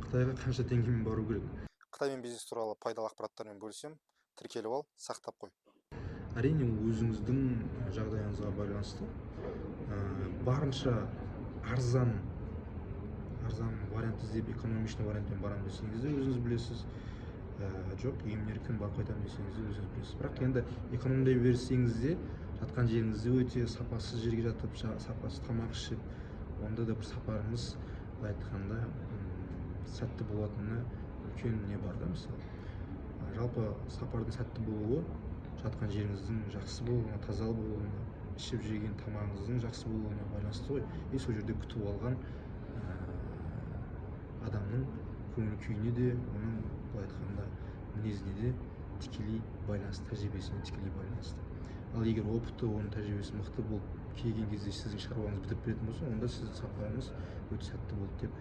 Қытайға қанша теңгемен бару керек? Қытаймен бизнес туралы пайдалы ақпараттармен бөлісем, тіркеліп ал, сақтап қой. Әрине өзіңіздің жағдайыңызға байланысты. Барынша арзан вариант іздеп, экономичный вариантпен барамын десеңіз де өзіңіз білесіз. Жоқ, емін-еркін барып қайтамын десеңіз де өзіңіз білесіз. Бірақ енді экономдай берсеңіз де жатқан жеріңізде өте сапасыз жерге жатып, сапасыз тамақ ішіп, онда да бір сапарыңыз былай айтқанда сәтті болатынына үлкен не бар да, мысалы. Жалпы сапардың сәтті болуы жатқан жеріңіздің жақсы болуына, таза болуына, ішіп жеген тамағыңыздың жақсы болуына байланысты ғой. Сол жерде күтіп алған адамның көңіл күйіне де, оның былай айтқанда мінезіне де тікелей байланысты, тәжірибесіне тікелей байланысты. Ал егер опыты, оның тәжірибесі мықты болып келген кезде сіздің шаруаңыз бітіп беретін болса, онда сіздің сапарыңыз өте сәтті болды деп